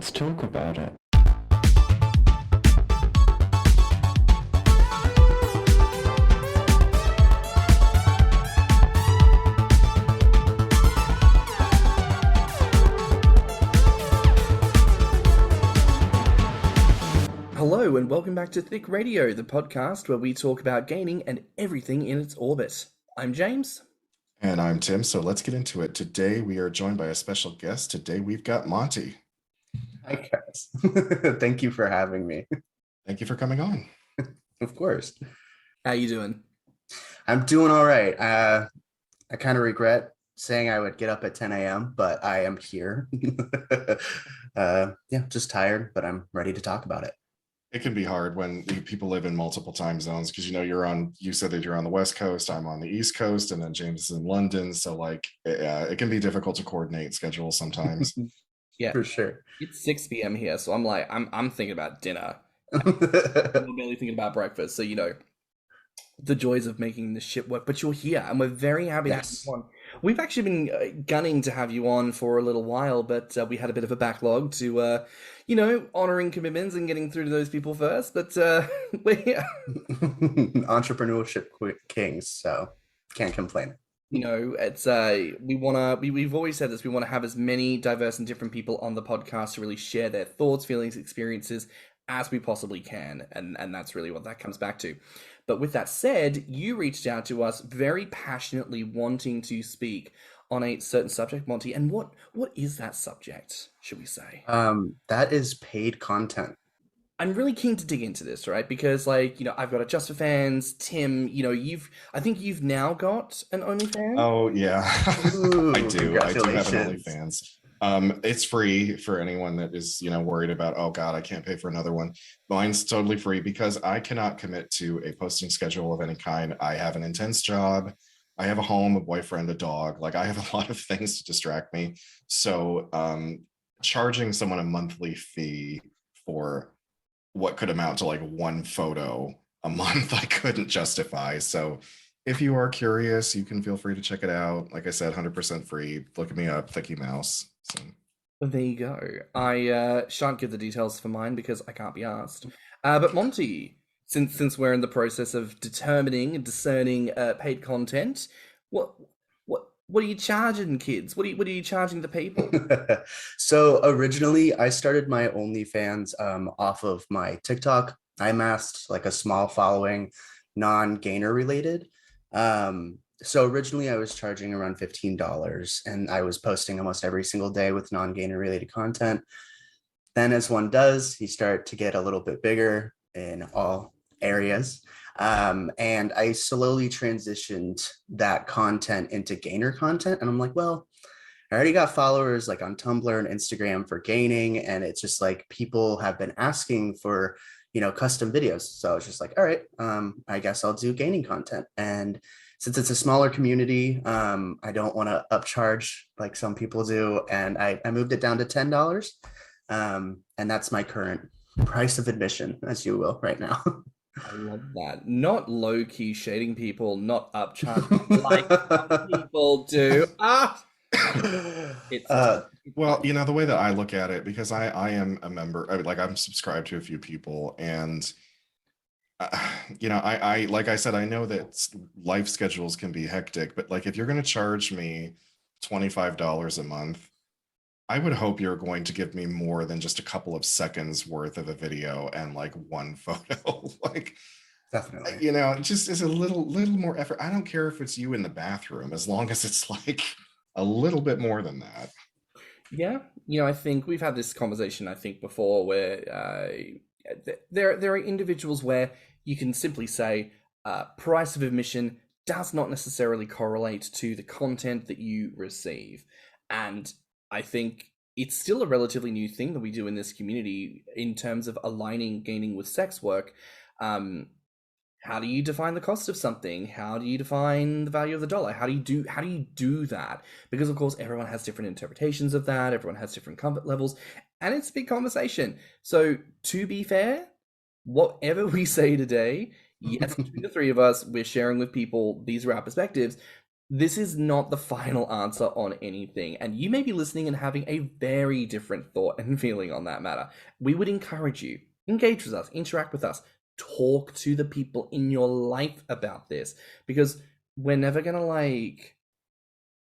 let's talk about it. Hello and welcome back to Thicc Radio, the podcast where we talk about gaining and everything in its orbit. I'm James. And I'm Tim, so let's get into it. Today we are joined by a special guest. Today we've got Monty. Hi guys. Thank you for having me. Thank you for coming on. Of course. How you doing? I'm doing all right. I kind of regret saying I would get up at 10 a.m., but I am here. Just tired, but I'm ready to talk about it. It can be hard when people live in multiple time zones because you said that you're on the West Coast, I'm on the East Coast, and then James is in London. So it can be difficult to coordinate schedules sometimes. Yeah, for sure. It's 6 p.m. here, so I'm thinking about dinner. I'm barely thinking about breakfast. So the joys of making this shit work. But you're here, and we're very happy to have you on. We've actually been gunning to have you on for a little while, but we had a bit of a backlog to, honoring commitments and getting through to those people first. But we're here. Entrepreneurship kings, so can't complain. It's we've always said this. We want to have as many diverse and different people on the podcast to really share their thoughts, feelings, experiences as we possibly can, and that's really what that comes back to. But with that said, you reached out to us very passionately wanting to speak on a certain subject, Monty. And what is that subject, should we say? That is paid content. I'm really keen to dig into this, right? Because I've got a Just for Fans. Tim, I think you've now got an OnlyFans. Oh yeah. Ooh, I do have an congratulations. OnlyFans. It's free for anyone that is, worried about, oh God, I can't pay for another one. Mine's totally free because I cannot commit to a posting schedule of any kind. I have an intense job. I have a home, a boyfriend, a dog. I have a lot of things to distract me. So charging someone a monthly fee for what could amount to one photo a month, I couldn't justify. So if you are curious, you can feel free to check it out. Like I said, 100% free. Look me up, Thicky Mouse. So. There you go. I shan't give the details for mine because I can't be asked. But Monty, since we're in the process of determining and discerning paid content, what are you charging kids? What are you charging the people? So originally, I started my OnlyFans off of my TikTok. I amassed a small following, non-gainer related. So originally I was charging around $15 and I was posting almost every single day with non-gainer related content. Then as one does, you start to get a little bit bigger in all areas. And I slowly transitioned that content into gainer content. And I'm like, well, I already got followers on Tumblr and Instagram for gaining. And it's just people have been asking for, custom videos. So I was just all right, I guess I'll do gaining content. And since it's a smaller community, I don't want to upcharge like some people do. And I moved it down to $10. And that's my current price of admission, as you will, right now. I love that. Not low-key shading people, not upcharging like some people do. Well, the way that I look at it, because I am a member, I'm subscribed to a few people, and I like I said, I know that life schedules can be hectic, but if you're going to charge me $25 a month, I would hope you're going to give me more than just a couple of seconds worth of a video and one photo. Definitely. Just is a little more effort. I don't care if it's you in the bathroom, as long as it's a little bit more than that. Yeah, I think we've had this conversation, before, where there are individuals where you can simply say price of admission does not necessarily correlate to the content that you receive. And I think it's still a relatively new thing that we do in this community in terms of aligning gaining with sex work. How do you define the cost of something? How do you define the value of the dollar? How do you do that? Because of course everyone has different interpretations of that. Everyone has different comfort levels, and it's a big conversation. So to be fair, whatever we say today, yes, between the three of us, we're sharing with people, these are our perspectives. this is not the final answer on anything, and you may be listening and having a very different thought and feeling on that matter. We would encourage you, engage with us, interact with us, talk to the people in your life about this, because we're never gonna, like,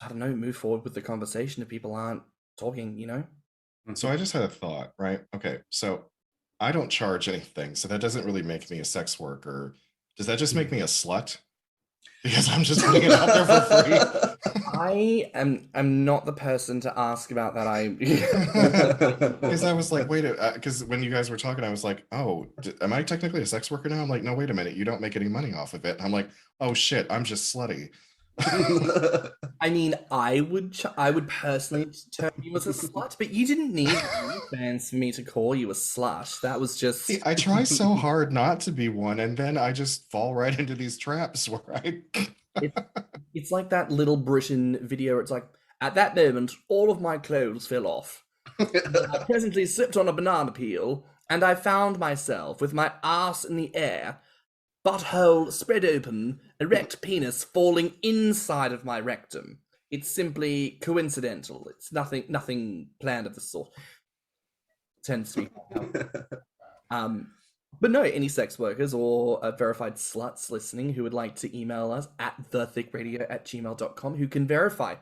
I don't know, move forward with the conversation if people aren't talking, you know? So I just had a thought, right? Okay, so I don't charge anything, so that doesn't really make me a sex worker. Does that just make me a slut? Because I'm just putting it out there for free. I'm not the person to ask about that. Because I was like, wait, because when you guys were talking, I was like, oh, am I technically a sex worker now? I'm like, no, wait a minute, you don't make any money off of it. I'm like, oh shit, I'm just slutty. I mean, I would personally term you as a slut, but you didn't need fans for me to call you a slut. That was just. See, I try so hard not to be one, and then I just fall right into these traps where I. It's like that Little Britain video. It's like, at that moment, all of my clothes fell off. I presently slipped on a banana peel, and I found myself with my arse in the air, butthole spread open, erect penis falling inside of my rectum. It's simply coincidental. It's nothing planned of the sort. Tends to be. But no, any sex workers or verified sluts listening who would like to email us at thiccradio@gmail.com, who can verify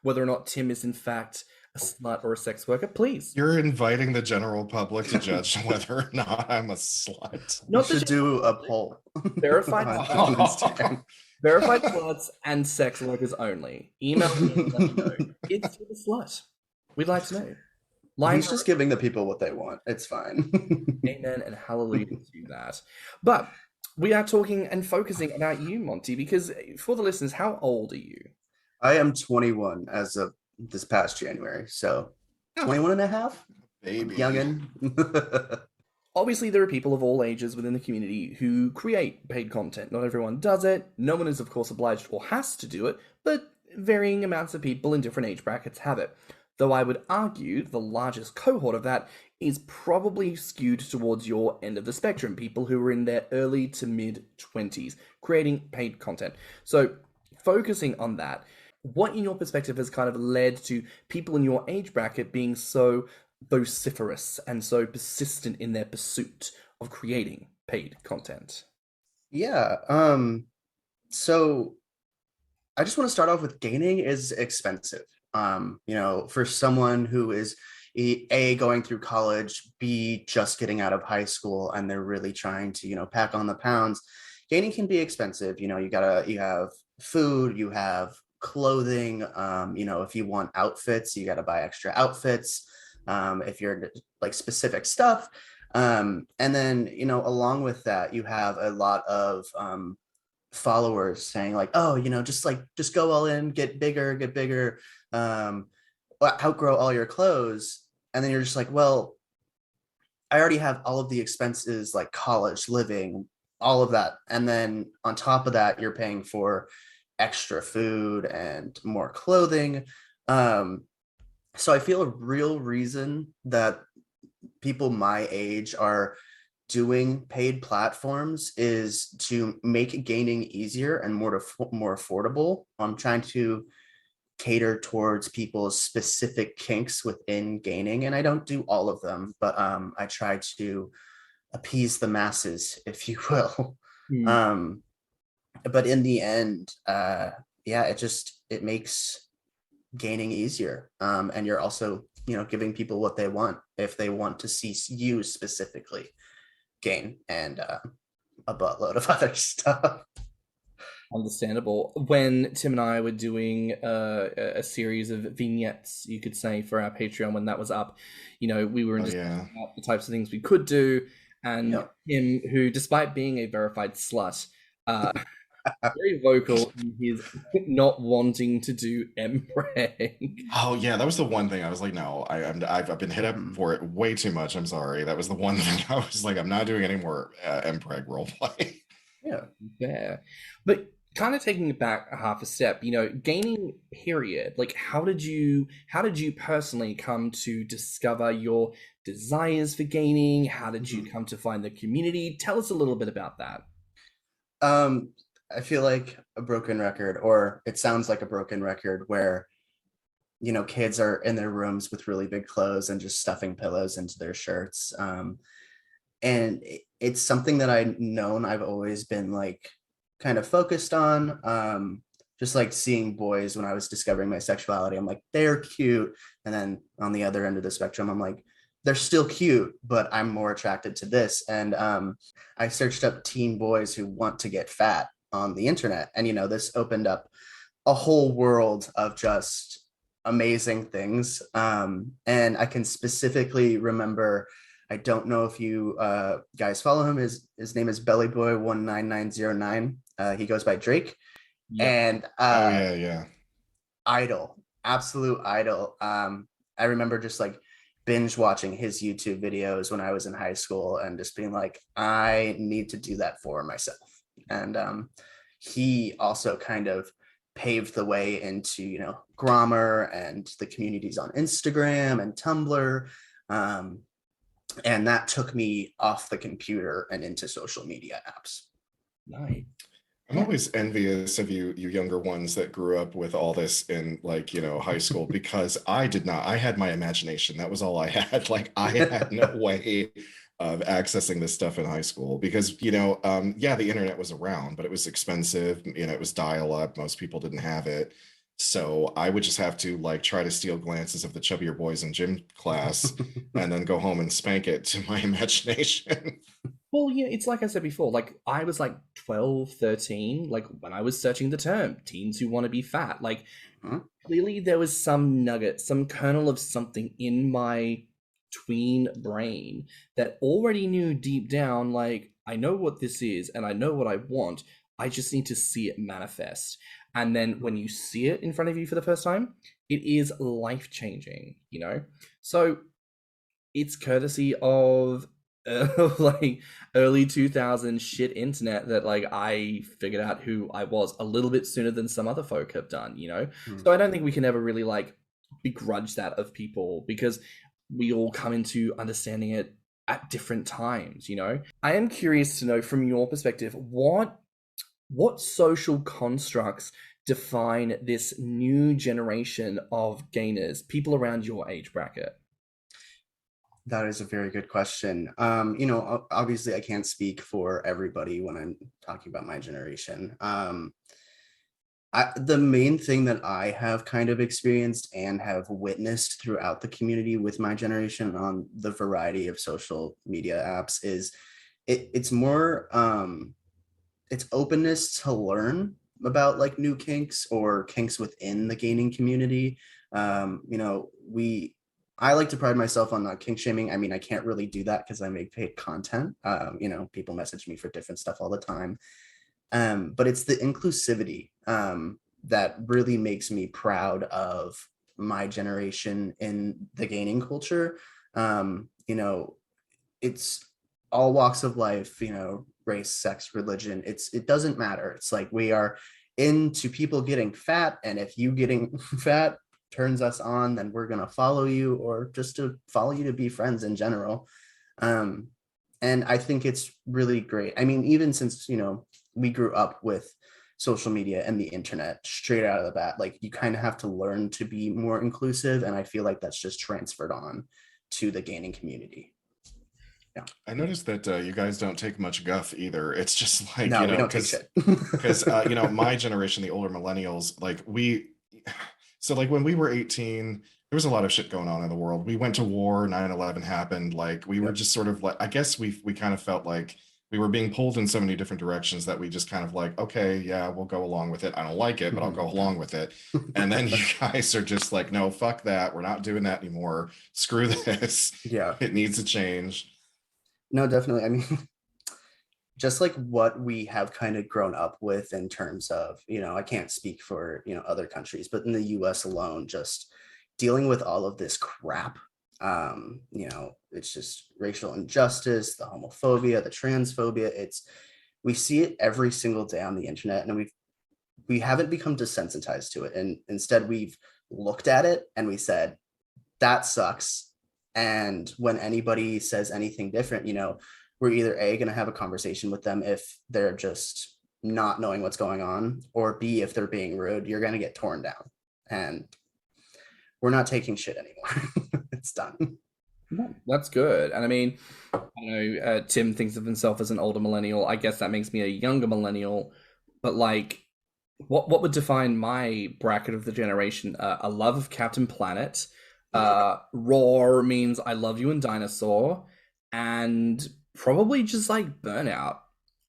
whether or not Tim is in fact a slut or a sex worker, please. You're inviting the general public to judge whether or not I'm a slut. You should do a poll. Verified verified sluts and sex workers only. Email me and let me know. It's a slut. We'd like to know. He's just giving the people what they want. It's fine. Amen and hallelujah to that. But we are talking and focusing about you, Monty, because for the listeners, how old are you? I am 21 as of this past January, so 21 and a half? Baby. Youngin'. Obviously, there are people of all ages within the community who create paid content. Not everyone does it. No one is, of course, obliged or has to do it, but varying amounts of people in different age brackets have it. Though I would argue the largest cohort of that is probably skewed towards your end of the spectrum, people who are in their early to mid-20s, creating paid content. So, focusing on that, what in your perspective has kind of led to people in your age bracket being so vociferous and so persistent in their pursuit of creating paid content? Yeah, so I just want to start off with gaining is expensive. For someone who is A, going through college, B, just getting out of high school, and they're really trying to, pack on the pounds, gaining can be expensive. You have food, you have clothing, if you want outfits, you got to buy extra outfits, if you're like specific stuff. And then, along with that, you have a lot of, followers saying like, oh, just go all in, get bigger, outgrow all your clothes. And then you're just like, well, I already have all of the expenses, like college, living, all of that. And then on top of that, you're paying for extra food and more clothing. So I feel a real reason that people my age are doing paid platforms is to make gaining easier and more affordable. I'm trying to cater towards people's specific kinks within gaining, and I don't do all of them, but I try to appease the masses, if you will. But in the end, it makes gaining easier, and you're also giving people what they want if they want to see you specifically gain, and a buttload of other stuff. Understandable. When Tim and I were doing a series of vignettes, you could say, for our Patreon when that was up, we were just about the types of things we could do, and Tim, who, despite being a verified slut, very vocal in his not wanting to do mpreg. Oh yeah, that was the one thing I was like, no, I've been hit up for it way too much. I'm sorry. That was the one thing I was like, I'm not doing any more mpreg roleplay. Yeah, fair. But kind of taking it back a half a step, gaining period, like how did you personally come to discover your desires for gaining? How did you come to find the community? Tell us a little bit about that. I feel like a broken record, or it sounds like a broken record, where kids are in their rooms with really big clothes and just stuffing pillows into their shirts. And it's something that I've always been like kind of focused on. Just like seeing boys when I was discovering my sexuality, I'm like, they're cute. And then on the other end of the spectrum, I'm like, they're still cute, but I'm more attracted to this. And I searched up teen boys who want to get fat on the internet. And, this opened up a whole world of just amazing things. And I can specifically remember, I don't know if you guys follow him. His name is Bellyboy19909. He goes by Drake. Yep. And Oh yeah. idol, absolute idol. I remember just like binge watching his YouTube videos when I was in high school and just being like, I need to do that for myself. And he also kind of paved the way into, Grommr and the communities on Instagram and Tumblr. And that took me off the computer and into social media apps. Nice. I'm always envious of you younger ones that grew up with all this in high school, because I did not. I had my imagination. That was all I had. Like, I had no way of accessing this stuff in high school because, the internet was around, but it was expensive. It was dial-up. Most people didn't have it. So I would just have to like try to steal glances of the chubbier boys in gym class and then go home and spank it to my imagination. Well, yeah, it's like I said before, like I was like 12, 13, like when I was searching the term teens who want to be fat, like clearly there was some nugget, some kernel of something in my tween brain that already knew deep down, like, I know what this is and I know what I want. I just need to see it manifest. And then when you see it in front of you for the first time, it is life-changing, So it's courtesy of like early 2000s shit internet that like I figured out who I was a little bit sooner than some other folk have done, So I don't think we can ever really like begrudge that of people because we all come into understanding it at different times, I am curious to know from your perspective, what social constructs define this new generation of gainers, people around your age bracket? That is a very good question. Obviously I can't speak for everybody when I'm talking about my generation. The main thing that I have kind of experienced and have witnessed throughout the community with my generation on the variety of social media apps is it's more it's openness to learn about like new kinks or kinks within the gaming community. I like to pride myself on not kink shaming. I mean, I can't really do that because I make paid content. People message me for different stuff all the time. But it's the inclusivity that really makes me proud of my generation in the gaming culture. It's all walks of life, race, sex, religion. It doesn't matter. It's like we are into people getting fat, and if you getting fat turns us on, then we're gonna follow you, or just to follow you to be friends in general. And I think it's really great. I mean, even since we grew up with social media and the internet straight out of the bat, like you kind of have to learn to be more inclusive, and I feel like that's just transferred on to the gaming community. Yeah. I noticed that you guys don't take much guff either. It's just like, no, we don't take shit. Because my generation, the older millennials, like so like when we were 18, there was a lot of shit going on in the world. We went to war, 9/11 happened. Like we were just sort of like, I guess we kind of felt like we were being pulled in so many different directions that we just kind of like, okay, yeah, we'll go along with it. I don't like it, but I'll go along with it. And then you guys are just like, no, fuck that. We're not doing that anymore. Screw this. Yeah. It needs to change. No, definitely. I mean, just like what we have kind of grown up with in terms of, I can't speak for, other countries, but in the US alone, just dealing with all of this crap. It's just racial injustice, the homophobia, the transphobia. We see it every single day on the internet, and we haven't become desensitized to it. And instead we've looked at it and we said, that sucks. And when anybody says anything different, we're either going to have a conversation with them if they're just not knowing what's going on, or B, if they're being rude, you're going to get torn down. And we're not taking shit anymore. It's done. That's good. And I mean, Tim thinks of himself as an older millennial. I guess that makes me a younger millennial. But like, what would define my bracket of the generation? A love of Captain Planet. Roar means I love you and dinosaur. And probably just like burnout.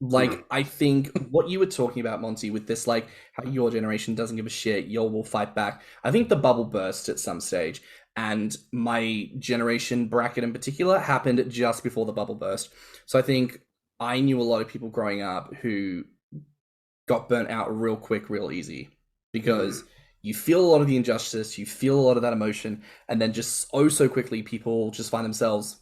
Like, I think what you were talking about, Monty, with this, like, how your generation doesn't give a shit, you will fight back. I think the bubble burst at some stage, and my generation bracket in particular happened just before the bubble burst. So I think I knew a lot of people growing up who got burnt out real quick, real easy, because you feel a lot of the injustice, you feel a lot of that emotion, and then just so quickly people just find themselves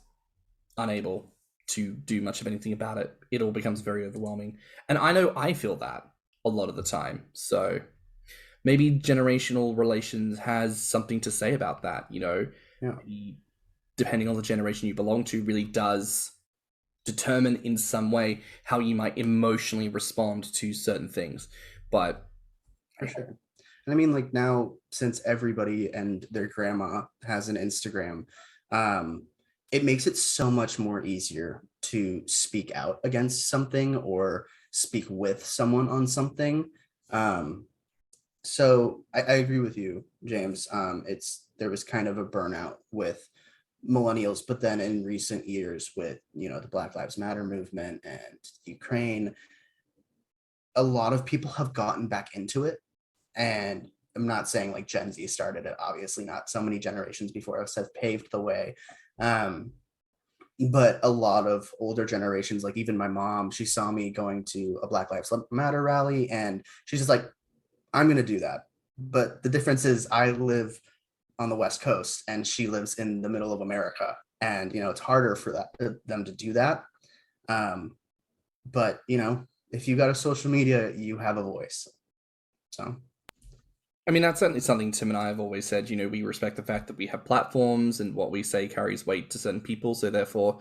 unable to do much of anything about it. It all becomes very overwhelming. And I know I feel that a lot of the time. So maybe generational relations has something to say about that, depending on the generation you belong to, really does determine in some way how you might emotionally respond to certain things. But for sure. And I mean, like, now, since everybody and their grandma has an Instagram, it makes it so much more easier to speak out against something or speak with someone on something. So I agree with you, James. There was kind of a burnout with millennials, but then in recent years with, the Black Lives Matter movement and Ukraine, a lot of people have gotten back into it. And I'm not saying like Gen Z started it, obviously not. So many generations before us have paved the way. But a lot of older generations, like even my mom, she saw me going to a Black Lives Matter rally, and she's just like, I'm going to do that. But the difference is I live on the West Coast and she lives in the middle of America. And, it's harder for them to do that. But, if you got a social media, you have a voice. So. I mean, that's certainly something Tim and I have always said. We respect the fact that we have platforms and what we say carries weight to certain people. So therefore,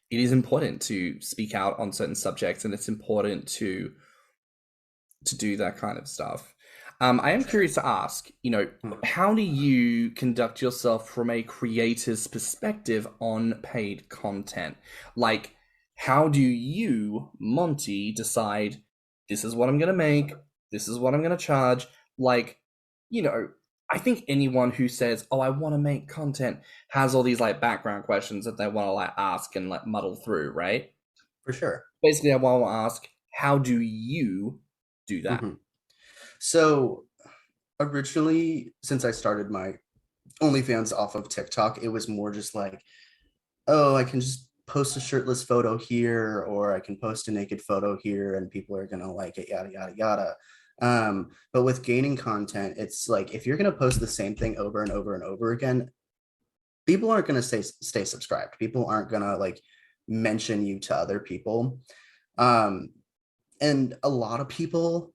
it is important to speak out on certain subjects, and it's important to do that kind of stuff. I am curious to ask, how do you conduct yourself from a creator's perspective on paid content? Like, how do you, Monty, decide this is what I'm going to make, this is what I'm going to charge? Like, I think anyone who says, oh, I want to make content has all these like background questions that they want to like ask and like muddle through, right? For sure. Basically, I want to ask, how do you do that? Mm-hmm. So originally, since I started my OnlyFans off of TikTok, it was more just like, oh, I can just post a shirtless photo here, or I can post a naked photo here and people are going to like it, yada, yada, yada. But with gaining content, it's like, if you're going to post the same thing over and over and over again, people aren't going to stay subscribed. People aren't going to like mention you to other people. And a lot of people,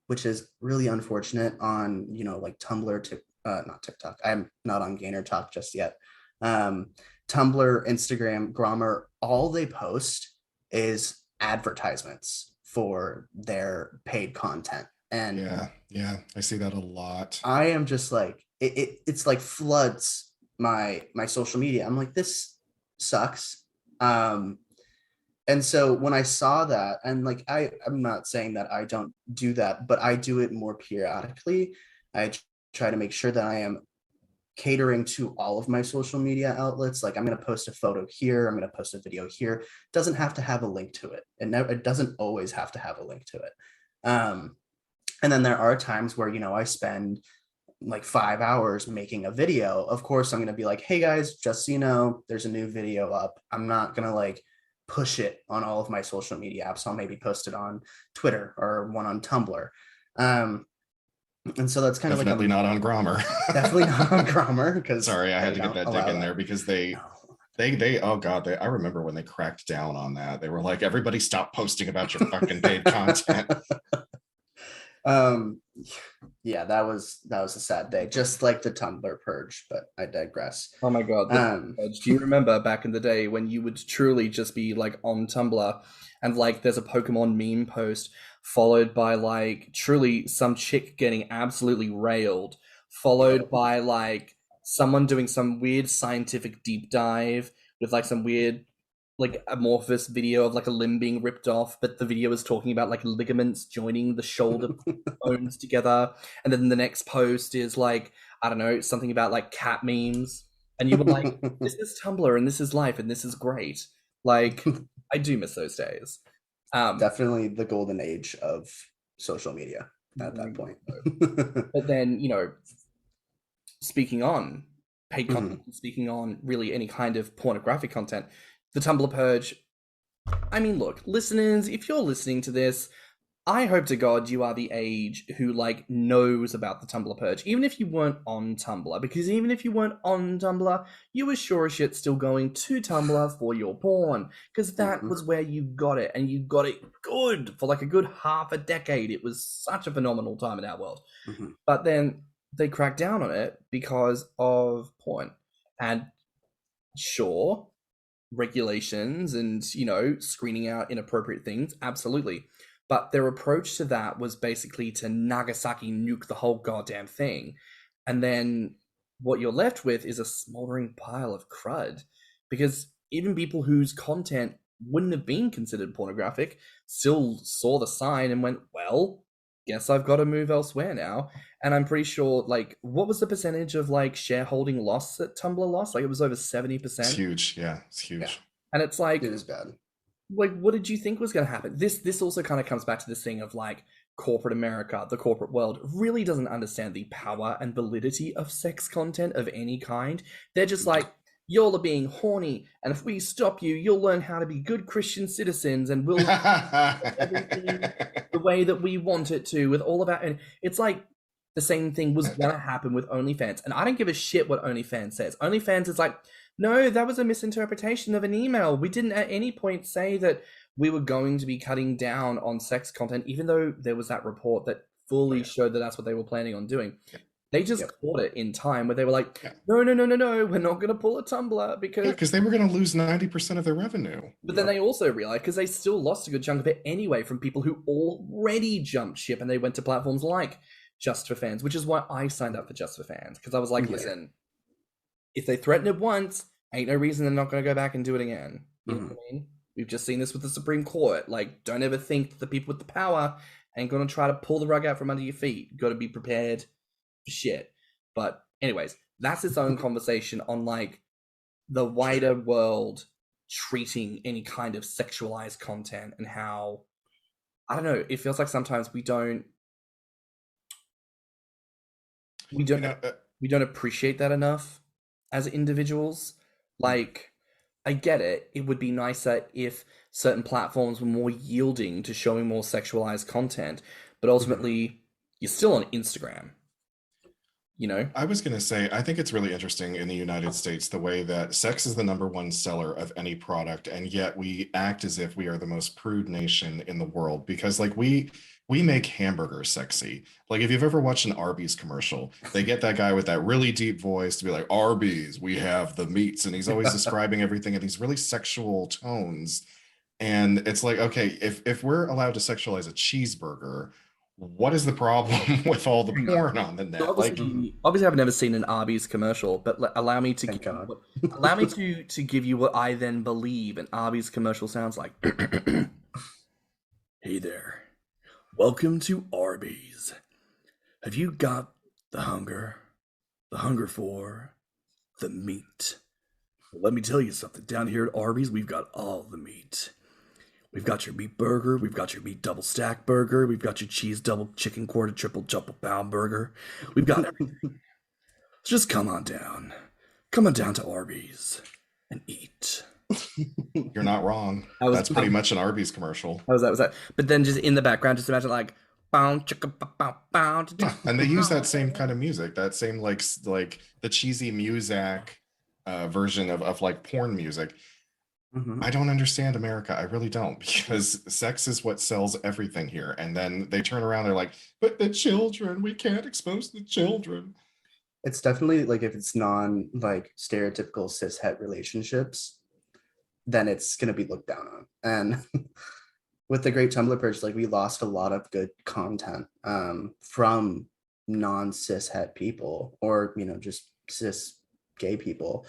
which is really unfortunate, on, like Tumblr, not TikTok. I'm not on Gainer Talk just yet. Tumblr, Instagram, Grommr, all they post is advertisements for their paid content. And yeah, I see that a lot. I am just like, it's like floods my social media. I'm like, this sucks. And so when I saw that, and like, I'm not saying that I don't do that, but I do it more periodically. I try to make sure that I am catering to all of my social media outlets. Like, I'm going to post a photo here, I'm going to post a video here. It doesn't have to have a link to it. It doesn't always have to have a link to it. And then there are times where, I spend like 5 hours making a video. Of course, I'm going to be like, hey guys, just so you know, there's a new video up. I'm not going to like push it on all of my social media apps. I'll maybe post it on Twitter or one on Tumblr. And so that's kind definitely of like not on Grommr. Definitely not on Grommr, because sorry, I had to get that dig in there because they oh god, I remember when they cracked down on that. They were like, everybody stop posting about your fucking paid content. um, yeah, that was a sad day, just like the Tumblr purge. But I digress. Oh my God. Do you remember back in the day when you would truly just be like on Tumblr and like there's a Pokemon meme post followed by like truly some chick getting absolutely railed, followed by like someone doing some weird scientific deep dive with like some weird like amorphous video of like a limb being ripped off, but the video is talking about like ligaments joining the shoulder bones together. And then the next post is like, I don't know, something about like cat memes. And you were like, this is Tumblr and this is life and this is great. Like, I do miss those days. Definitely the golden age of social media at that point. But then, you know, speaking on paid content, speaking on really any kind of pornographic content, the Tumblr purge. I mean, look, listeners, if you're listening to this, I hope to God you are the age who like knows about the Tumblr purge, even if you weren't on Tumblr, because even if you weren't on Tumblr, you were sure as shit still going to Tumblr for your porn, because that was where you got it, and you got it good for like a good half a decade. It was such a phenomenal time in our world. But then they cracked down on it because of porn, and sure, regulations and, you know, screening out inappropriate things, absolutely. But their approach to that was basically to Nagasaki nuke the whole goddamn thing. And then what you're left with is a smoldering pile of crud. Because even people whose content wouldn't have been considered pornographic still saw the sign and went, well, guess I've got to move elsewhere now. And I'm pretty sure, like, what was the percentage of like shareholding loss that Tumblr lost? Like, it was over 70%. It's huge. Yeah, it's huge. Yeah. And it's like, it is bad. Like, what did you think was going to happen? This also kind of comes back to this thing of like corporate America, the corporate world really doesn't understand the power and validity of sex content of any kind. They're just like, y'all are being horny, and if we stop you, you'll learn how to be good Christian citizens, and we'll everything the way that we want it to with all of our. And it's like the same thing was going to happen with OnlyFans, and I don't give a shit what OnlyFans says. OnlyFans is like, no, that was a misinterpretation of an email. We didn't at any point say that we were going to be cutting down on sex content, even though there was that report that fully showed that that's what they were planning on doing. They just caught it in time where they were like, no, we're not going to pull a Tumblr because they were going to lose 90% of their revenue. But then they also realized, because they still lost a good chunk of it anyway from people who already jumped ship and they went to platforms like Just for Fans, which is why I signed up for Just for Fans, because I was like, listen, if they threaten it once, ain't no reason they're not going to go back and do it again. You know what I mean? We've just seen this with the Supreme Court. Like, don't ever think that the people with the power ain't going to try to pull the rug out from under your feet. You got to be prepared for shit. But anyways, that's its own conversation on like the wider world treating any kind of sexualized content and how, I don't know, it feels like sometimes we don't appreciate that enough as individuals. Like, I get it. It would be nicer if certain platforms were more yielding to showing more sexualized content, but ultimately, you're still on Instagram. You know? I was going to say, I think it's really interesting in the United States, the way that sex is the #1 seller of any product, and yet we act as if we are the most prude nation in the world, because like we make hamburgers sexy. Like, if you've ever watched an Arby's commercial, they get that guy with that really deep voice to be like, Arby's, we have the meats, and he's always describing everything in these really sexual tones. And it's like, okay, if we're allowed to sexualize a cheeseburger, what is the problem with all the porn on the net? Obviously, I've never seen an Arby's commercial, but allow me to give you what I then believe an Arby's commercial sounds like. Hey there, welcome to Arby's. Have you got the hunger? The hunger for the meat? Well, let me tell you something. Down here at Arby's, we've got all the meat. We've got your meat burger, we've got your meat double stack burger, we've got your cheese double chicken quarter triple double pound burger. We've got everything. So just come on down to Arby's and eat. You're not wrong. That's pretty much an Arby's commercial. How was that? But then just in the background, just imagine like, bow, chicka, bow, bow, and they use that same kind of music, that same like the cheesy Muzak version of like porn music. I don't understand America. I really don't, because sex is what sells everything here. And then they turn around, they're like, but the children, we can't expose the children. It's definitely like if it's non like stereotypical cis het relationships, then it's gonna be looked down on. And with the Great Tumblr Purge, like we lost a lot of good content from non-cis het people, or just cis gay people.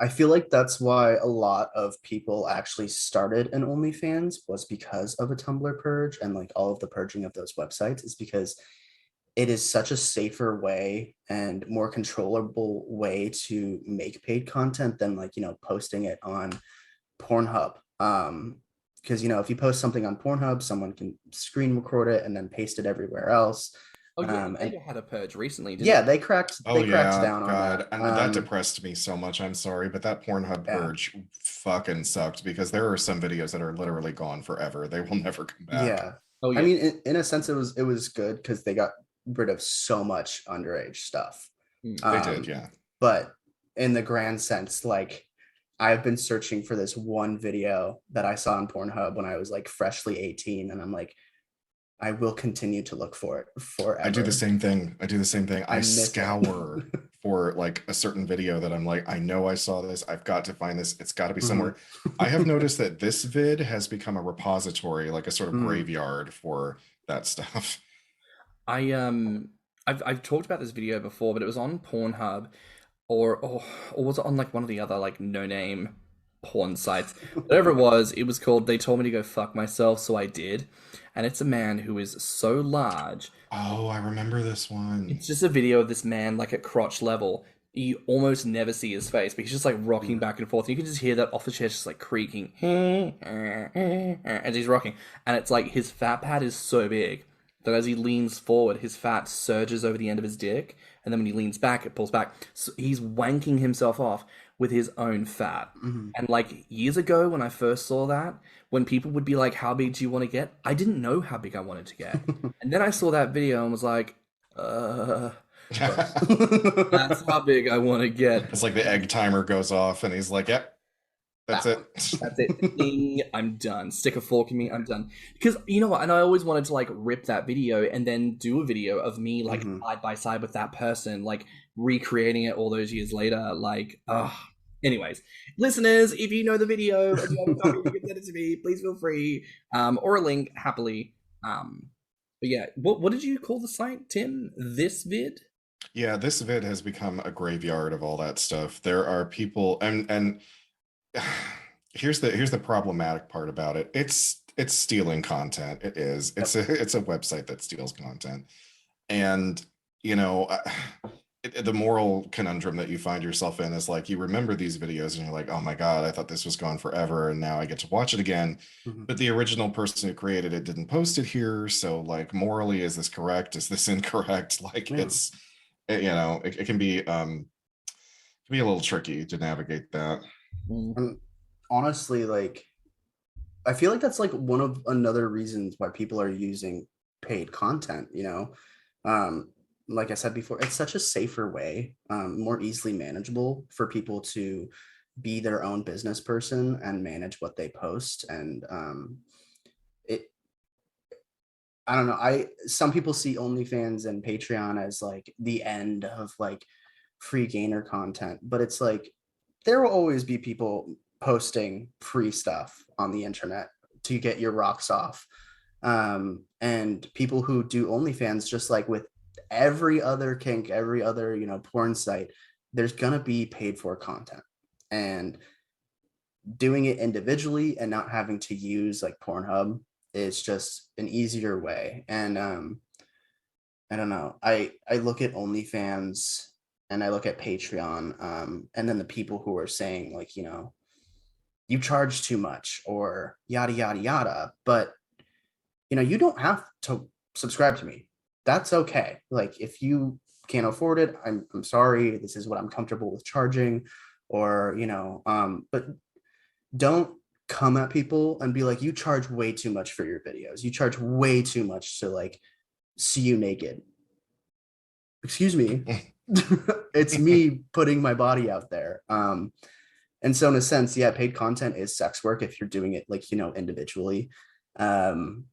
I feel like that's why a lot of people actually started an OnlyFans, was because of a Tumblr purge, and like all of the purging of those websites is because it is such a safer way and more controllable way to make paid content than like posting it on Pornhub. Because if you post something on Pornhub, someone can screen record it and then paste it everywhere else. Oh yeah, And they had a purge recently, didn't yeah, they? they cracked Oh yeah, down on God. that. And that depressed me so much. I'm sorry, but that Pornhub Yeah. purge fucking sucked, because there are some videos that are literally gone forever. They will never come back. Yeah. Oh yeah. I mean, in a sense, it was good because they got rid of so much underage stuff. They did, yeah. But in the grand sense, like I've been searching for this one video that I saw on Pornhub when I was like freshly 18, and I'm like, I will continue to look for it forever. I do the same thing. I miss it. scour for like a certain video that I'm like, I know I saw this. I've got to find this. It's got to be somewhere. I have noticed that this vid has become a repository, like a sort of graveyard for that stuff. I've talked about this video before, but it was on Pornhub, or was it on like one of the other like no-name porn sites? Whatever it was called They Told Me to Go Fuck Myself, So I Did. And it's a man who is so large. Oh, I remember this one. It's just a video of this man like at crotch level. You almost never see his face, but he's just like rocking back and forth. You can just hear that off the chair just like creaking as he's rocking. And it's like his fat pad is so big that as he leans forward, his fat surges over the end of his dick. And then when he leans back, it pulls back. So he's wanking himself off with his own fat. And like years ago when I first saw that, when people would be like, how big do you want to get? I didn't know how big I wanted to get. And then I saw that video and was like, that's how big I want to get. It's like the egg timer goes off and he's like, yep, that's it. That's it. Ding, I'm done. Stick a fork in me, I'm done. Because you know what? And I always wanted to like rip that video and then do a video of me like side by side with that person, like recreating it all those years later. Like, anyways, listeners, if you know the video and you have a copy, you can send it to me. Please feel free, or a link, happily. But yeah, what did you call the site, Tim? This vid? Yeah, this vid has become a graveyard of all that stuff. There are people, and here's the problematic part about it. It's stealing content. It is. It's a website that steals content, and the moral conundrum that you find yourself in is like, you remember these videos and you're like, oh my God, I thought this was gone forever, and now I get to watch it again. But the original person who created it didn't post it here. So like, morally, is this correct? Is this incorrect? Like, it's, it can be a little tricky to navigate that. And honestly, like, I feel like that's like one of another reasons why people are using paid content, like I said before, it's such a safer way, more easily manageable for people to be their own business person and manage what they post. And I don't know. Some people see OnlyFans and Patreon as like the end of like free gainer content, but it's like there will always be people posting free stuff on the internet to get your rocks off. And people who do OnlyFans, just like with every other kink, every other porn site, there's gonna be paid for content, and doing it individually and not having to use like Pornhub is just an easier way. And I don't know, I look at OnlyFans and I look at Patreon, and then the people who are saying like, you charge too much or yada yada yada, but you don't have to subscribe to me. That's okay. Like, if you can't afford it, I'm sorry. This is what I'm comfortable with charging, or but don't come at people and be like, you charge way too much for your videos. You charge way too much to like see you naked. Excuse me. It's me putting my body out there. And so in a sense, yeah, paid content is sex work if you're doing it like, individually. And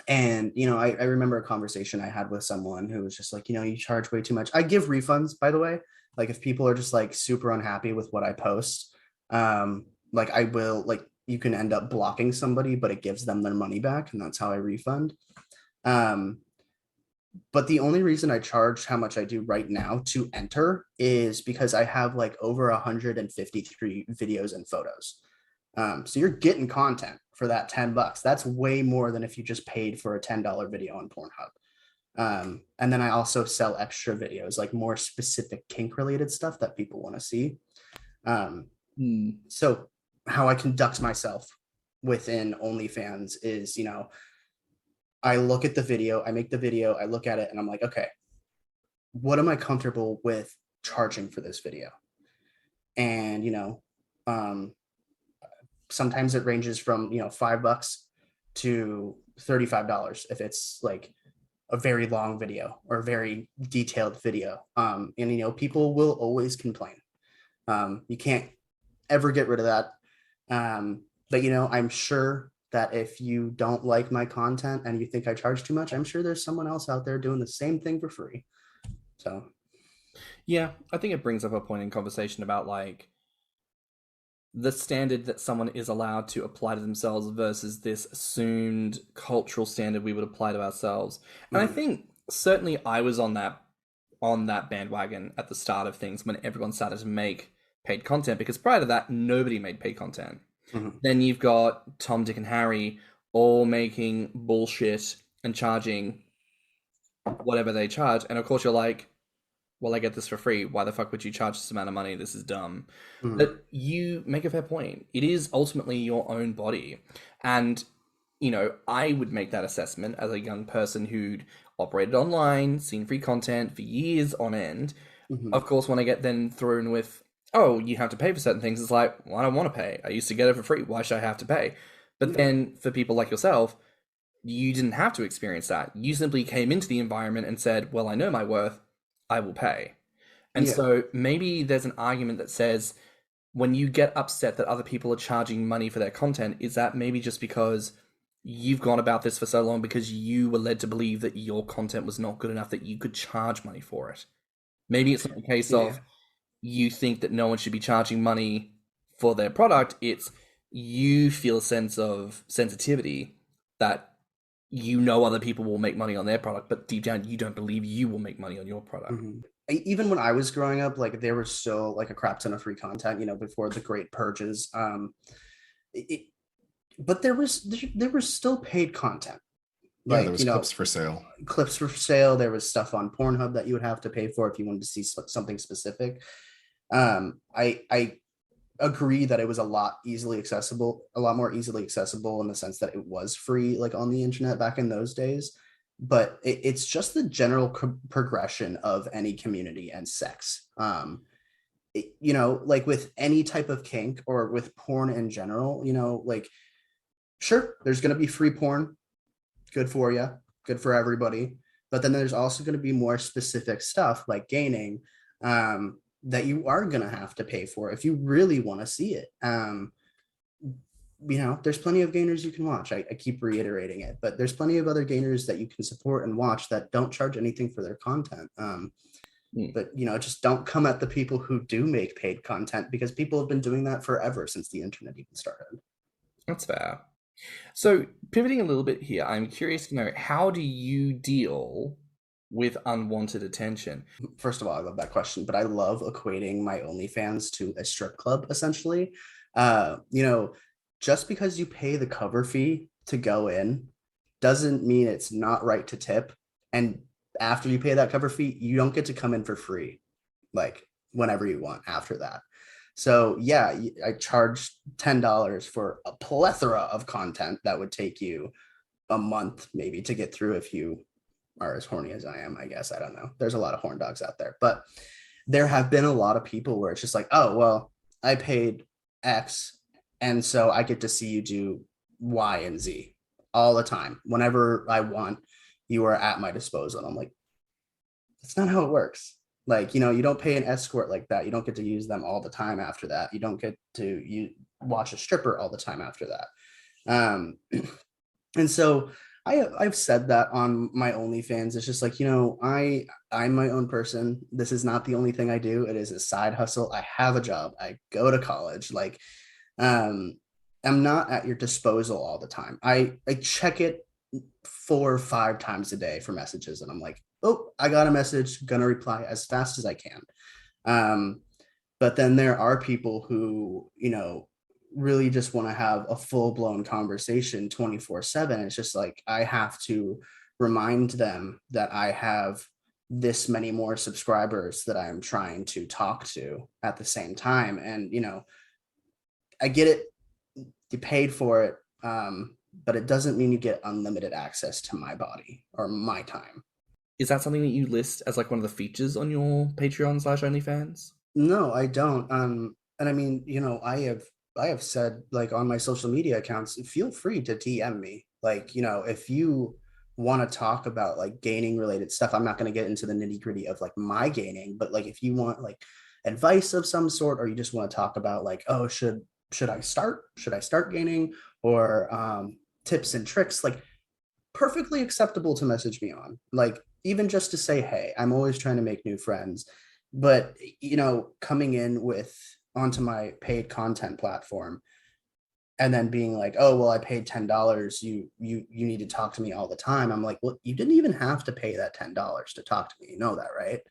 I remember a conversation I had with someone who was just like, you charge way too much. I give refunds, by the way. Like if people are just like super unhappy with what I post, like I will, like, you can end up blocking somebody, but it gives them their money back, and that's how I refund. But the only reason I charge how much I do right now to enter is because I have like over 153 videos and photos. So you're getting content for that $10. That's way more than if you just paid for a $10 video on Pornhub. And then I also sell extra videos, like more specific kink related stuff that people want to see. So how I conduct myself within OnlyFans is, I look at the video, I make the video, I look at it, and I'm like, okay, what am I comfortable with charging for this video? And, sometimes it ranges from, $5 to $35 if it's like a very long video or a very detailed video. And, people will always complain. You can't ever get rid of that. But, I'm sure that if you don't like my content and you think I charge too much, I'm sure there's someone else out there doing the same thing for free. So, yeah, I think it brings up a point in conversation about like the standard that someone is allowed to apply to themselves versus this assumed cultural standard we would apply to ourselves. And I think certainly I was on that bandwagon at the start of things when everyone started to make paid content, because prior to that, nobody made paid content. Then you've got Tom, Dick, and Harry all making bullshit and charging whatever they charge. And of course you're like, well, I get this for free. Why the fuck would you charge this amount of money? This is dumb. But you make a fair point. It is ultimately your own body. And, I would make that assessment as a young person who'd operated online, seen free content for years on end. Of course, when I get then thrown with, oh, you have to pay for certain things, it's like, well, I don't want to pay. I used to get it for free. Why should I have to pay? But then for people like yourself, you didn't have to experience that. You simply came into the environment and said, well, I know my worth. I will pay. And so maybe there's an argument that says when you get upset that other people are charging money for their content, is that maybe just because you've gone about this for so long because you were led to believe that your content was not good enough that you could charge money for it? Maybe it's not a case of you think that no one should be charging money for their product. It's you feel a sense of sensitivity that other people will make money on their product, but deep down you don't believe you will make money on your product. Even when I was growing up, like there was still like a crap ton of free content, before the great purges. But there was still paid content. Like, there was clips for sale. Clips for sale. There was stuff on Pornhub that you would have to pay for if you wanted to see something specific. I agree that it was a lot more easily accessible in the sense that it was free, like on the internet back in those days. But it's just the general progression of any community and sex. Like with any type of kink or with porn in general, like, sure, there's going to be free porn. Good for you, good for everybody. But then there's also going to be more specific stuff like gaining that you are going to have to pay for if you really want to see it. There's plenty of gainers you can watch. I keep reiterating it, but there's plenty of other gainers that you can support and watch that don't charge anything for their content. But, just don't come at the people who do make paid content, because people have been doing that forever since the internet even started. That's fair. So pivoting a little bit here, I'm curious to know, how do you deal with unwanted attention? First of all, I love that question, but I love equating my OnlyFans to a strip club, essentially. Just because you pay the cover fee to go in doesn't mean it's not right to tip. And after you pay that cover fee, you don't get to come in for free, like whenever you want after that. So yeah, I charge $10 for a plethora of content that would take you a month maybe to get through if you are as horny as I am, I guess. I don't know. There's a lot of horn dogs out there, but there have been a lot of people where it's just like, oh, well, I paid X, and so I get to see you do Y and Z all the time. Whenever I want, you are at my disposal. And I'm like, that's not how it works. Like, you don't pay an escort like that. You don't get to use them all the time after that. You don't get to watch a stripper all the time after that. And so I've said that on my OnlyFans. It's just like, I'm my own person. This is not the only thing I do. It is a side hustle. I have a job. I go to college. Like, I'm not at your disposal all the time. I check it 4 or 5 times a day for messages, and I'm like, oh, I got a message, gonna reply as fast as I can. But then there are people who, really just want to have a full-blown conversation 24/7. It's just like, I have to remind them that I have this many more subscribers that I'm trying to talk to at the same time. And I get it, you paid for it, but it doesn't mean you get unlimited access to my body or my time. Is that something that you list as like one of the features on your Patreon/OnlyFans? No, I don't. And I mean, I have said, like, on my social media accounts, feel free to DM me. Like, if you want to talk about like gaining related stuff, I'm not going to get into the nitty gritty of like my gaining, but like, if you want like advice of some sort, or you just want to talk about like, oh, should I start gaining, or tips and tricks, like, perfectly acceptable to message me on, like, even just to say, hey, I'm always trying to make new friends. But coming in with onto my paid content platform and then being like, oh, well, I paid $10, you need to talk to me all the time. I'm like, well, you didn't even have to pay that $10 to talk to me, that, right?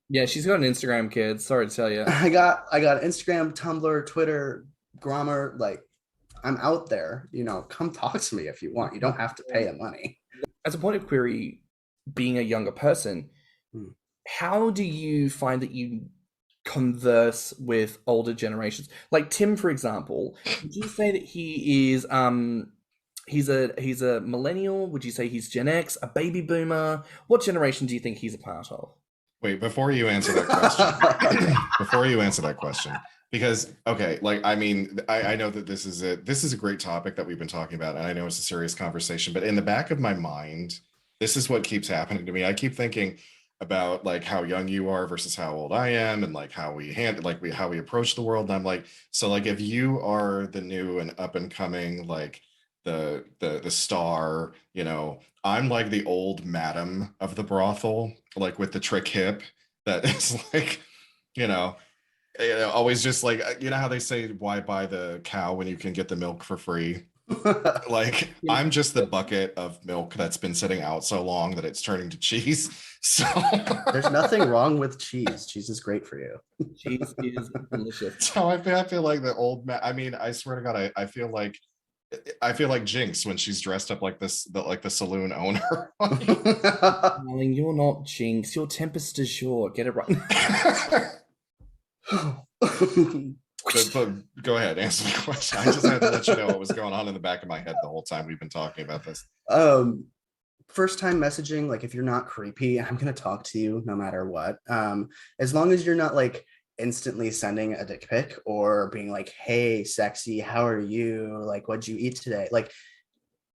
Yeah, she's got an Instagram, kid. Sorry to tell you. I got Instagram, Tumblr, Twitter, Grommr. Like, I'm out there. Come talk to me if you want. You don't have to pay the money. As a point of query, being a younger person, how do you find that you converse with older generations? Like Tim, for example, would you say that he is he's a millennial? Would you say he's Gen X, a baby boomer? What generation do you think he's a part of? Wait, before you answer that question, because, okay, like, I mean, I know that this is a great topic that we've been talking about, and I know it's a serious conversation, but in the back of my mind, this is what keeps happening to me. I keep thinking about like how young you are versus how old I am, and like how we how we approach the world. And I'm like, so like, if you are the new and up and coming, like the star, I'm like the old madam of the brothel, like with the trick hip that is like, always just like, how they say, why buy the cow when you can get the milk for free? Like, I'm just the bucket of milk that's been sitting out so long that it's turning to cheese. So there's nothing wrong with cheese. Cheese is great for you. Cheese is delicious. So I feel like the old man. I mean, I swear to God, I feel like Jinx when she's dressed up like this, like the saloon owner. Darling, you're not Jinx. You're Tempest de Jour. Get it right. But go ahead, answer the question. I just had to let you know what was going on in the back of my head the whole time we've been talking about this. First time messaging, like, if you're not creepy, I'm gonna talk to you no matter what. As long as you're not like instantly sending a dick pic or being like, hey, sexy, how are you? Like, what'd you eat today? Like,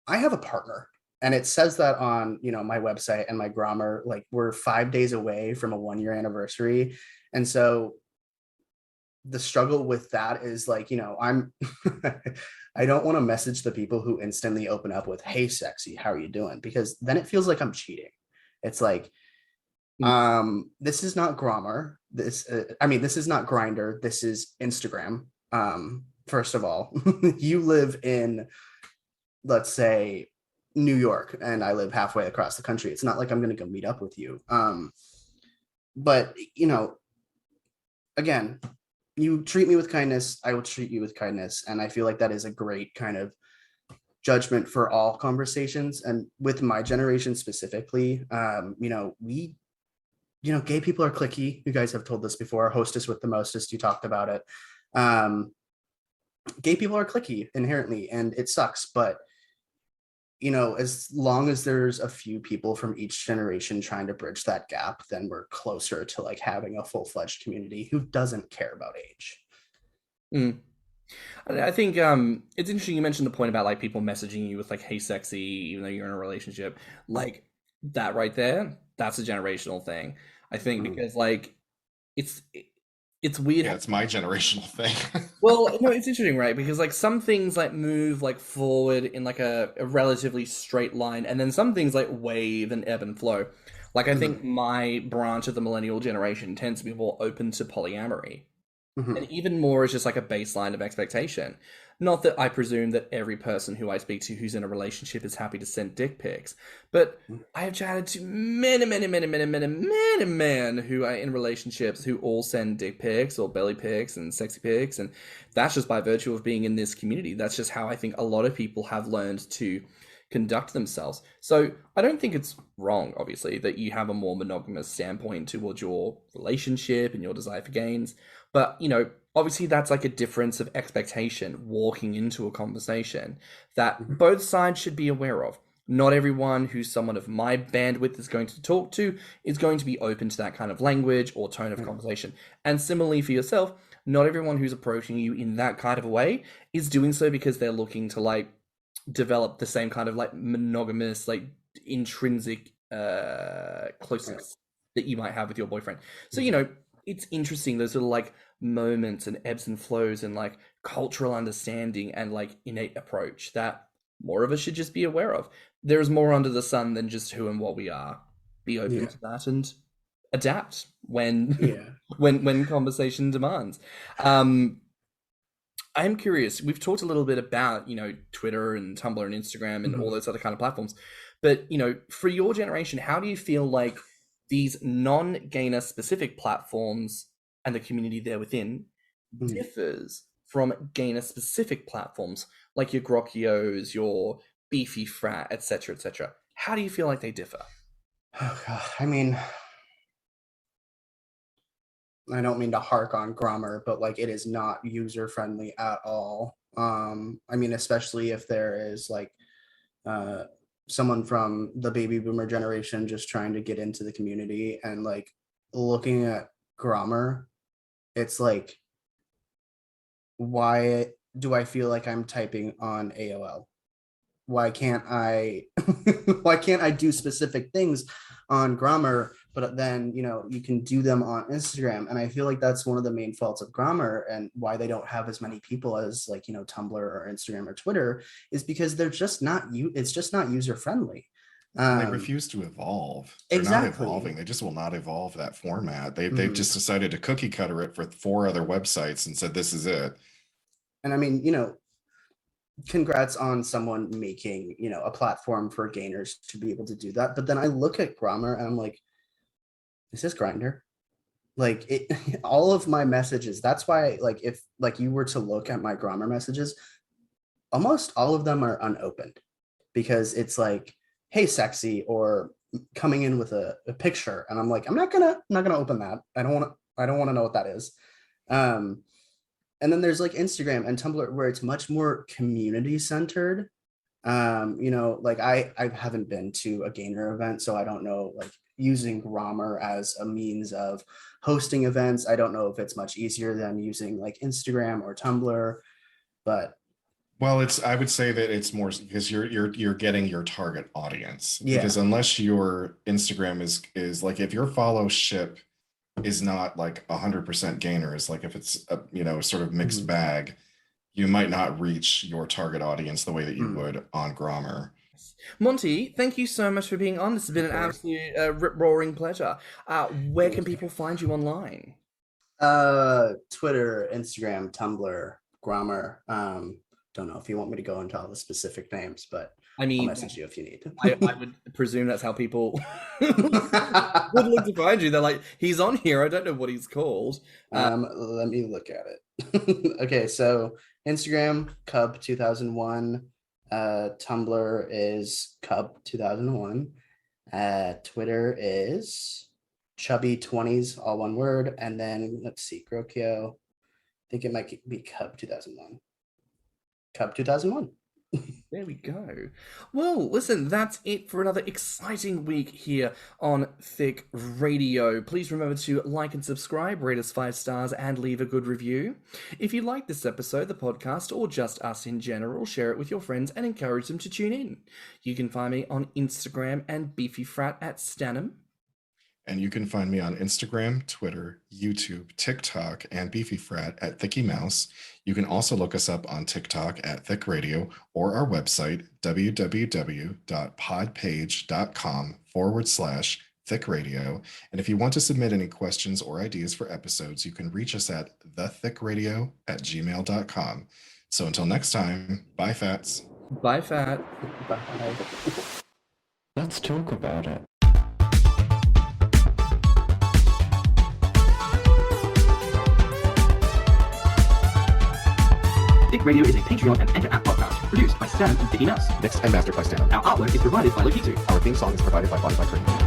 I have a partner, and it says that on my website and my Grommr. Like, we're 5 days away from a 1-year anniversary, and so the struggle with that is like, I'm I don't want to message the people who instantly open up with, hey, sexy, how are you doing? Because then it feels like I'm cheating. It's like, this is not Grommr. This is not Grindr. This is Instagram. First of all, you live in, let's say, New York, and I live halfway across the country. It's not like I'm going to go meet up with you. But, again, you treat me with kindness, I will treat you with kindness. And I feel like that is a great kind of judgment for all conversations. And with my generation specifically, gay people are cliquey. You guys have told this before. Hostess with the mostest, you talked about it. Gay people are cliquey inherently, and it sucks. But as long as there's a few people from each generation trying to bridge that gap, then we're closer to like having a full-fledged community who doesn't care about age. I think it's interesting you mentioned the point about like people messaging you with like, hey, sexy, even though you're in a relationship. Like, that right there, that's a generational thing. I think, because like it's it's weird. Yeah, it's my generational thing. Well, no, it's interesting, right? Because like some things like move like forward in like a relatively straight line, and then some things like wave and ebb and flow. Like I think my branch of the millennial generation tends to be more open to polyamory. And even more is just like a baseline of expectation. Not that I presume that every person who I speak to who's in a relationship is happy to send dick pics, but I have chatted to many men who are in relationships who all send dick pics or belly pics and sexy pics, and that's just by virtue of being in this community. That's just how I think a lot of people have learned to conduct themselves. So I don't think it's wrong, obviously, that you have a more monogamous standpoint towards your relationship and your desire for gains. But, you know, obviously that's like a difference of expectation walking into a conversation that both sides should be aware of. Not everyone who's someone of my bandwidth is going to talk to is going to be open to that kind of language or tone of conversation. And similarly for yourself, not everyone who's approaching you in that kind of a way is doing so because they're looking to like develop the same kind of like monogamous, like intrinsic closeness that you might have with your boyfriend. So, you know, it's interesting, those little like moments and ebbs and flows and like cultural understanding and like innate approach that more of us should just be aware of. There is more under the sun than just who and what we are. Be open to that and adapt when when conversation demands. I'm curious. We've talked a little bit about, you know, Twitter and Tumblr and Instagram and all those other kind of platforms. But, you know, for your generation, how do you feel like these non-gainer specific platforms and the community there within differs from gainer specific platforms like your Grokkios, your Beefy Frat, etc., etc.? How do you feel like they differ? Oh God, I mean, I don't mean to hark on Grommr, but like it is not user friendly at all. I mean, especially if there is like someone from the baby boomer generation just trying to get into the community and like looking at Grommr, it's like, why do I feel like I'm typing on AOL? Why can't I why can't I do specific things on Grommr, but then, you know, you can do them on Instagram? And I feel like that's one of the main faults of Grommr and why they don't have as many people as like, you know, Tumblr or Instagram or Twitter, is because they're just not it's just not user friendly. They refuse to evolve. They're not evolving. They just will not evolve that format. They've just decided to cookie cutter it for 4 other websites and said this is it. And I mean, you know, congrats on someone making, you know, a platform for gainers to be able to do that. But then I look at Grommr and I'm like, is this Grindr? Like it, all of my messages, that's why, like, if like you were to look at my Grommr messages, almost all of them are unopened, because it's like, hey, sexy, or coming in with a picture. And I'm like, I'm not gonna open that. I don't want to know what that is. And then there's like Instagram and Tumblr where it's much more community centered. You know, like I haven't been to a gainer event, so I don't know, like using Grommr as a means of hosting events, I don't know if it's much easier than using like Instagram or Tumblr, but well, I would say that it's more because you're getting your target audience. Because unless your Instagram is like, if your followership is not like 100% gainers, like if it's a, you know, sort of mixed bag, you might not reach your target audience the way that you would on Grommr. Monty, thank you so much for being on. This has been an absolute rip-roaring pleasure. Where can people find you online? Twitter, Instagram, Tumblr, Grommr. Don't know if you want me to go into all the specific names, but I mean, I'll message you if you need. I would presume that's how people would look to find you. They're like, he's on here. I don't know what he's called. Let me look at it. Okay, so Instagram, cub2001. Tumblr is cub2001. Twitter is chubby20s, all one word. And then let's see, Grokio. I think it might be cub2001. Cub2001. There we go. Well, listen, that's it for another exciting week here on Thicc Radio. Please remember to like and subscribe, rate us 5 stars, and leave a good review. If you like this episode, the podcast, or just us in general, share it with your friends and encourage them to tune in. You can find me on Instagram and Beefy Frat at stannnum. And you can find me on Instagram, Twitter, YouTube, TikTok, and Beefy Frat at Thicky Mouse. You can also look us up on TikTok at Thicc Radio or our website, www.podpage.com/Thicc Radio. And if you want to submit any questions or ideas for episodes, you can reach us at thethickradio@gmail.com. So until next time, bye, Fats. Bye, Fat. Bye. Let's talk about it. Thicc Radio is a Patreon and Enter app podcast produced by Stan and Thicky Mouse. Mixed and mastered by stannnum. Our artwork is provided by Lokitsu. Our theme song is provided by Spotify.